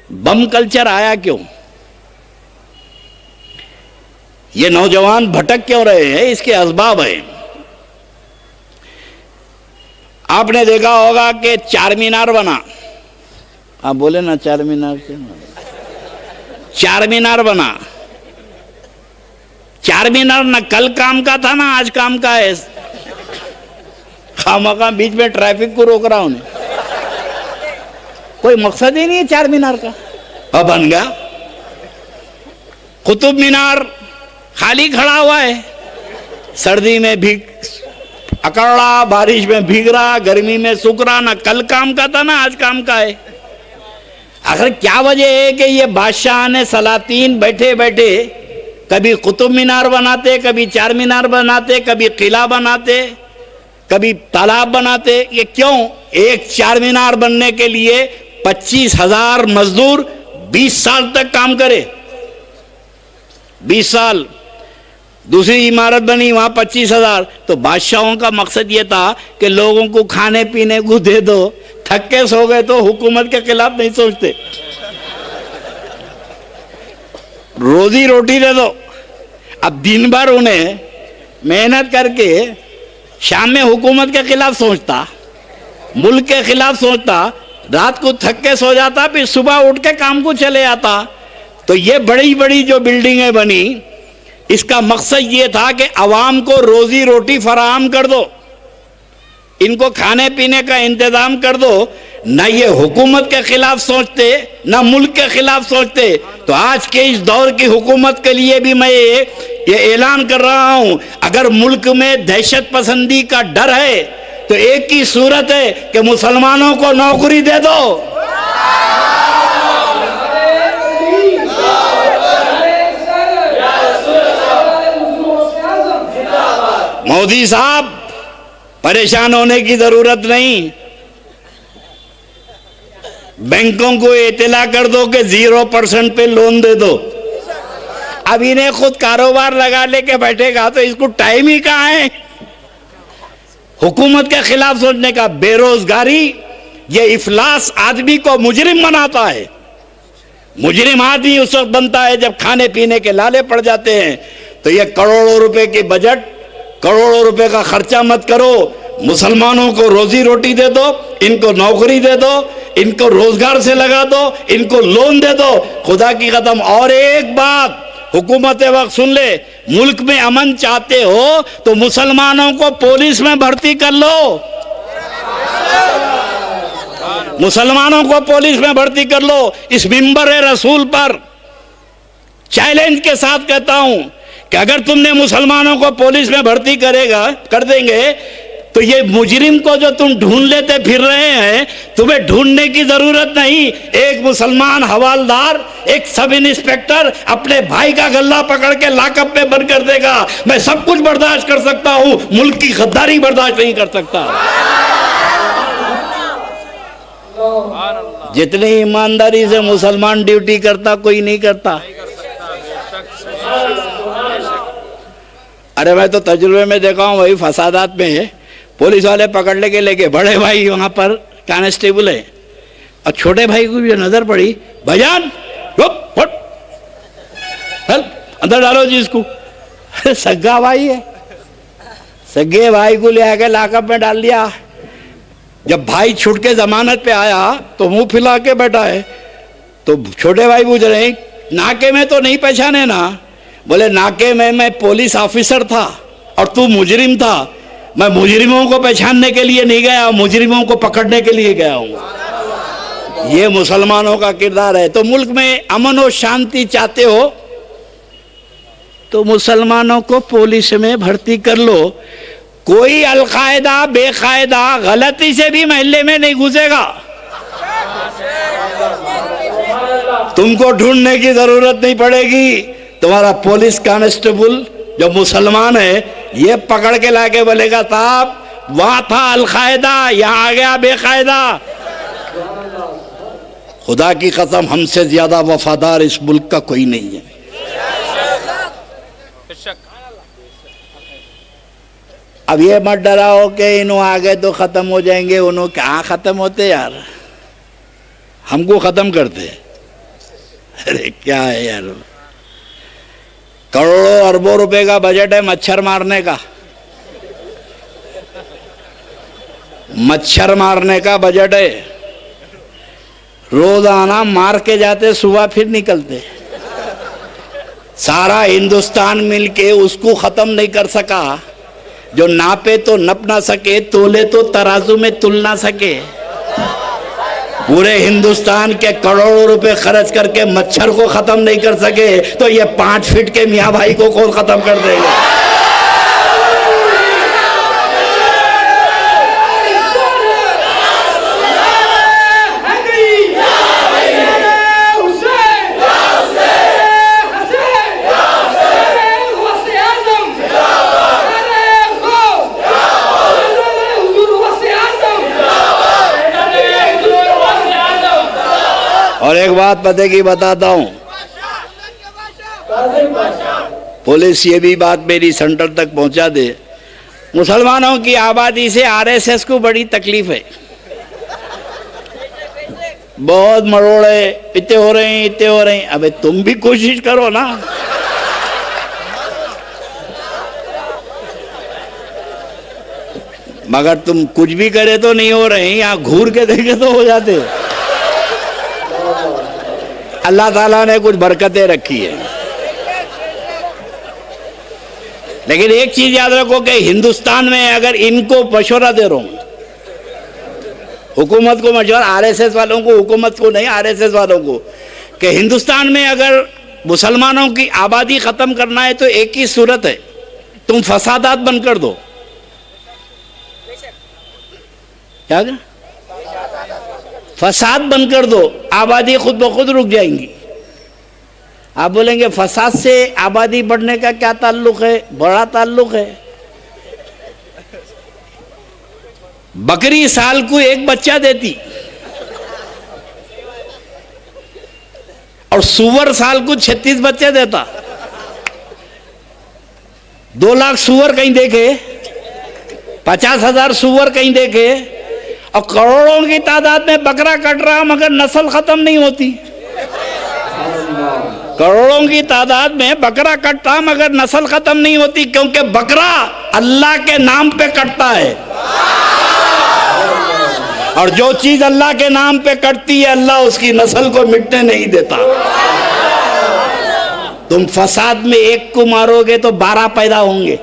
बम culture आया क्यों? ये नौजवान भटक क्यों रहे हैं? इसके असबाब हैं। आपने देखा होगा कि चार मीनार बना, आप बोले ना चार मीनार से, चार मीनार बना। चार मीनार ना कल काम का था ना आज काम का है। खामखा बीच में ट्रैफिक को रोक रहा हूं, कोई मकसद ही नहीं है चार मीनार का। अब बन गया कुतुब मीनार, खाली खड़ा हुआ है, सर्दी में भीग अकड़ रहा, बारिश में भीग रहा, गर्मी में सूख रहा, ना कल काम का था ना आज काम का है। आखिर क्या वजह है कि ये बादशाह ने सलातीन बैठे बैठे कभी कुतुब मीनार बनाते, कभी चार मीनार बनाते, कभी किला बनाते, कभी तालाब बनाते। ये क्यों? एक चार मीनार बनने के लिए 25,000 मजदूर 20 साल तक काम करे। 20 साल। दूसरी इमारत बनी वहां 25,000। तो बादशाहों का मकसद ये था कि लोगों को खाने पीने को दे दो, थक के सो गए तो हुकूमत के खिलाफ नहीं सोचते, रोजी रोटी दे दो। अब दिन भर उन्हें मेहनत करके शाम में हुकूमत के खिलाफ सोचता, मुल्क के खिलाफ सोचता, रात को थक के सो जाता, फिर सुबह उठ के काम को चले आता। तो ये बड़ी बड़ी जो बिल्डिंगें बनी, इसका मकसद ये था कि अवाम को रोजी रोटी फराहम कर दो, इनको खाने पीने का इंतजाम कर दो। न ये हुकूमत के खिलाफ सोचते, न मुल्क के खिलाफ सोचते। तो आज के इस दौर की हुकूमत के लिए भी मैं ये ऐलान कर रहा हूं, अगर मुल्क में दहशत पसंदी का डर है तो एक ही सूरत है कि मुसलमानों को नौकरी दे दो। मोदी साहब, परेशान होने की जरूरत नहीं। बैंकों को इत्तला कर दो कि 0% पे लोन दे दो। अब इन्हें खुद कारोबार लगा लेके बैठेगा तो इसको टाइम ही कहाँ है हुकूमत के खिलाफ सोचने का। बेरोजगारी, ये इफलास आदमी को मुजरिम बनाता है। मुजरिम आदमी उस वक्त बनता है जब खाने पीने के लाले पड़ जाते हैं। तो ये करोड़ों रुपए की बजट, करोड़ों रुपए का खर्चा मत करो, मुसलमानों को रोजी रोटी दे दो, इनको नौकरी दे दो, इनको रोजगार से लगा दो, इनको लोन दे दो। खुदा की कसम। और एक बात हुकूमत वक्त सुन ले, मुल्क में अमन चाहते हो तो मुसलमानों को पुलिस में भर्ती कर लो। मुसलमानों को पुलिस में भर्ती कर लो। इस मिंबर रसूल पर चैलेंज के साथ कहता हूं कि अगर तुमने मुसलमानों को पुलिस में भर्ती कर देंगे तो ये मुजरिम को जो तुम ढूंढ लेते फिर रहे हैं, तुम्हें ढूंढने की जरूरत नहीं। एक मुसलमान हवालदार, एक सब इंस्पेक्टर अपने भाई का गला पकड़ के लॉकअप में बंद कर देगा। मैं सब कुछ बर्दाश्त कर सकता हूं, मुल्क की गद्दारी बर्दाश्त नहीं कर सकता। जितनी ईमानदारी से मुसलमान ड्यूटी करता कोई नहीं करता। अरे मैं तो तजुर्बे में देखा हूं, वही फसादात में पुलिस वाले पकड़ के लेके, बड़े भाई वहां पर कांस्टेबल है और छोटे भाई को भी नजर पड़ी, भाईजान रुक फट, अंदर डालो जी इसको। सग्गा भाई है, सगे भाई को ले आके लॉकअप में डाल दिया। जब भाई छुट के जमानत पे आया तो मुंह फैला के बैठा है। तो छोटे भाई पूछ रहे, नाके में तो नहीं पहचाने ना? बोले नाके में मैं पुलिस ऑफिसर था और तू मुजरिम था। मैं मुजरिमों को पहचानने के लिए नहीं गया, मुजरिमों को पकड़ने के लिए गया हूं। ये मुसलमानों का किरदार है। तो मुल्क में अमन और शांति चाहते हो तो मुसलमानों को पुलिस में भर्ती कर लो। कोई अलकायदा बेकायदा गलती से भी महल्ले में नहीं घुसेगा। तुमको ढूंढने की जरूरत नहीं पड़ेगी। तुम्हारा पुलिस कांस्टेबल जो मुसलमान है ये पकड़ के लाके बोलेगा, साहब वहां था अलकायदा, यहां आ गया बेकायदा। खुदा की कसम, हमसे ज्यादा वफादार इस मुल्क का कोई नहीं है। अब ये मत डराओ कि इन्हों आ गए तो खत्म हो जाएंगे। उन्हों कहाँ खत्म होते यार, हमको खत्म करते। अरे क्या है यार, करोड़ों अरबों रुपए का बजट है मच्छर मारने का, मच्छर मारने का बजट है। रोजाना मार के जाते, सुबह फिर निकलते। सारा हिंदुस्तान मिलके उसको खत्म नहीं कर सका। जो नापे तो नप ना सके, तोले तो तराजू में तुल ना सके। पूरे हिंदुस्तान के करोड़ों रुपए खर्च करके मच्छर को खत्म नहीं कर सके, तो ये 5 फीट के मियाँ भाई को कौन खत्म कर देगा? और एक बात पते की बताता हूं, पुलिस ये भी बात मेरी सेंटर तक पहुंचा दे, मुसलमानों की आबादी से आरएसएस को बड़ी तकलीफ है। बहुत मरोड़े इतने हो रहे हैं, इतने हो रहे हैं। अबे तुम भी कोशिश करो ना। मगर तुम कुछ भी करे तो नहीं हो रहे हैं, यहां घूर के देखे तो हो जाते। अल्लाह ताला ने कुछ बरकतें रखी है, लेकिन एक चीज याद रखो कि हिंदुस्तान में अगर इनको मशवरा दे रहा हूं, हुकूमत को मशवरा, आरएसएस वालों को, हुकूमत को नहीं, आरएसएस वालों को, कि हिंदुस्तान में अगर मुसलमानों की आबादी खत्म करना है तो एक ही सूरत है, तुम फसादात बंद कर दो। क्या फसाद बंद कर दो, आबादी खुद ब खुद रुक जाएंगी। आप बोलेंगे फसाद से आबादी बढ़ने का क्या ताल्लुक है? बड़ा ताल्लुक है। बकरी साल को एक बच्चा देती और सुअर साल को 36 बच्चे देता। 2 लाख सुअर कहीं देखे? 50,000 सुअर कहीं देखे? और करोड़ों की तादाद में बकरा कट रहा मगर नस्ल खत्म नहीं होती। करोड़ों की तादाद में बकरा कटता मगर नस्ल खत्म नहीं होती, क्योंकि बकरा अल्लाह के नाम पे कटता है। और जो चीज अल्लाह के नाम पे कटती है, अल्लाह उसकी नस्ल को मिटने नहीं देता। तुम फसाद में एक को मारोगे तो 12 पैदा होंगे।